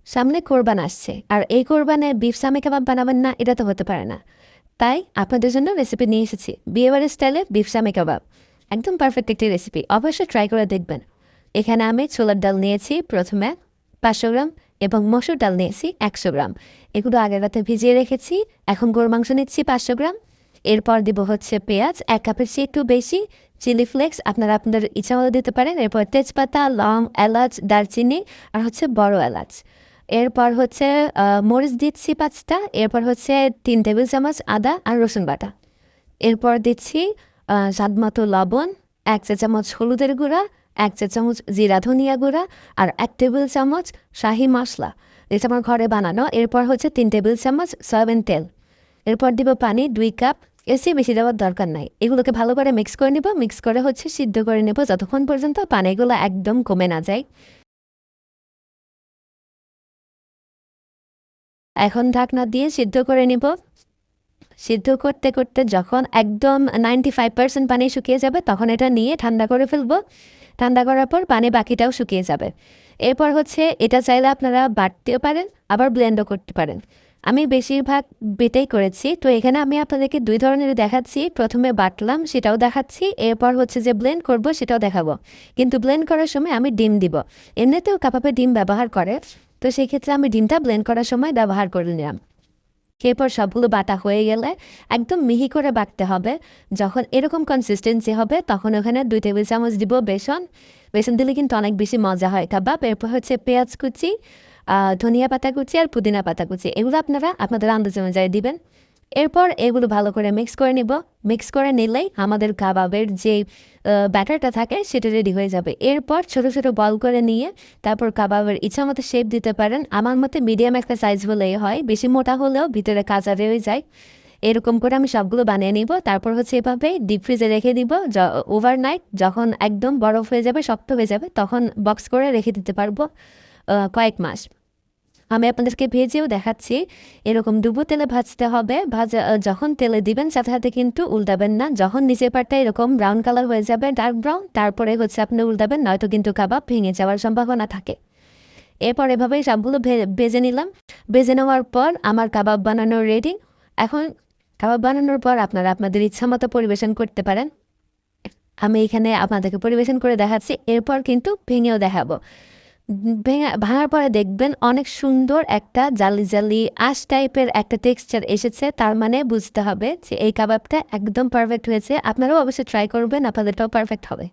সামনে কোরবান আসছে, আর এই কোরবানে বিফ সামি কাবাব বানাবেন না, এটা তো হতে পারে না। তাই আপনাদের জন্য রেসিপি নিয়ে এসেছি বিয়েবাড়ির স্টাইলে বিফ সামি কাবাব। একদম পারফেক্ট একটি রেসিপি, অবশ্যই ট্রাই করে দেখবেন। এখানে আমি ছোলার ডাল নিয়েছি প্রথমে 500 গ্রাম, এবং মসুর ডাল নিয়েছি 100 গ্রাম। এগুলো আগের রাতে ভিজিয়ে রেখেছি। এখন গরুর মাংস নিচ্ছি 500 গ্রাম। এরপর দিব হচ্ছে পেঁয়াজ 1 কাপের চেয়ে একটু বেশি, চিলি ফ্লেক্স আপনারা আপনাদের ইচ্ছা মতো দিতে পারেন, এরপর তেজপাতা, লং, এলাচ, দারচিনি আর হচ্ছে বড় এলাচ। এরপর হচ্ছে মরিচ দিচ্ছি 5টা। এরপর হচ্ছে 3 টেবিল চামচ আদা আর রসুন বাটা। এরপর দিচ্ছি স্বাদ মতো লবণ, 1 চা চামচ হলুদের গুঁড়া, 1 চা চামচ জিরা ধনিয়া গুঁড়া, আর 1 টেবিল চামচ শাহি মশলা, এটা আমার ঘরে বানানো। এরপর হচ্ছে 3 টেবিল চামচ সয়াবিন তেল। এরপর দিব পানি 2 কাপ। এসে বেশি দেওয়ার দরকার নাই। এগুলোকে ভালো করে মিক্স করে নিব, মিক্স করে হচ্ছে সিদ্ধ করে নেব যতক্ষণ পর্যন্ত পানিগুলো একদম কমে না যায়। এখন ঢাকনা দিয়ে সিদ্ধ করে নিব। সিদ্ধ করতে করতে যখন একদম 95% পানি শুকিয়ে যাবে, তখন এটা নিয়ে ঠান্ডা করে ফেলবো। ঠান্ডা করার পর পানি বাকিটাও শুকিয়ে যাবে। এরপর হচ্ছে এটা চাইলে আপনারা বাটতেও পারেন, আবার ব্লেন্ডও করতে পারেন। আমি বেশিরভাগ বেটেই করেছি, তো এখানে আমি আপনাদেরকে 2 ধরনের দেখাচ্ছি। প্রথমে বাটলাম সেটাও দেখাচ্ছি, এরপর হচ্ছে যে ব্লেন্ড করব সেটাও দেখাবো। কিন্তু ব্লেন্ড করার সময় আমি ডিম দিব। এমনিতেও কাবাবে ডিম ব্যবহার করে, তো সেই ক্ষেত্রে আমি ডিমটা ব্লেন্ড করার সময় ব্যবহার করে নিলাম। এরপর সবগুলো বাটা হয়ে গেলে একদম মিহি করে বাটতে হবে। যখন এরকম কনসিস্টেন্সি হবে, তখন ওখানে 2 টেবিল চামচ দিব বেসন। বেসন দিলে কিন্তু অনেক বেশি মজা হয় কাবাব। এরপর হচ্ছে পেঁয়াজ কুচি, ধনিয়া পাতা কুচি আর পুদিনা পাতা কুচি, এগুলো আপনারা আপনাদের আন্দাজ অনুযায়ী দিবেন। এরপর এগুলো ভালো করে মিক্স করে নিব। মিক্স করে নিলেই আমাদের কাবাবের যে ব্যাটারটা থাকে সেটা রেডি হয়ে যাবে। এরপর ছোট ছোট বল করে নিয়ে তারপর কাবাবের ইচ্ছা মতো শেপ দিতে পারেন। আমার মতে মিডিয়াম একটা সাইজ হলেই হয়, বেশি মোটা হলেও ভিতরে কাঁচা রয়ে যায়। এরকম করে আমি সবগুলো বানিয়ে নিব। তারপর হচ্ছে এভাবে ডিপ ফ্রিজে রেখে দিব। ওভারনাইট যখন একদম বরফ হয়ে যাবে, শক্ত হয়ে যাবে, তখন বক্স করে রেখে দিতে পারবো কয়েক মাস। আমি আপনাদেরকে ভেজেও দেখাচ্ছি। এরকম ডুবো তেলে ভাজতে হবে। ভাজা যখন তেলে দিবেন সাথে সাথে কিন্তু উল্টাবেন না। যখন নিচের পাটটা এরকম ব্রাউন কালার হয়ে যাবে, ডার্ক ব্রাউন, তারপরে হচ্ছে আপনি উল্টাবেন, নয়তো কিন্তু কাবাব ভেঙে যাওয়ার সম্ভাবনা থাকে। এরপর এভাবেই সবগুলো ভেজে নিলাম। ভেজে নেওয়ার পর আমার কাবাব বানানো রেডি। এখন কাবাব বানানোর পর আপনারা আপনাদের ইচ্ছা মতো পরিবেশন করতে পারেন। আমি এখানে আপনাদেরকে পরিবেশন করে দেখাচ্ছি, এরপর কিন্তু ভেঙেও দেখাবো। ভাঙার পরে দেখবেন অনেক সুন্দর একটা জালি জালি আঁশ টাইপের একটা টেক্সচার এসেছে। তার মানে বুঝতে হবে যে এই কাবাবটা একদম পারফেক্ট হয়েছে। আপনারাও অবশ্যই ট্রাই করবেন, আপনাদেরটাও পারফেক্ট হবে।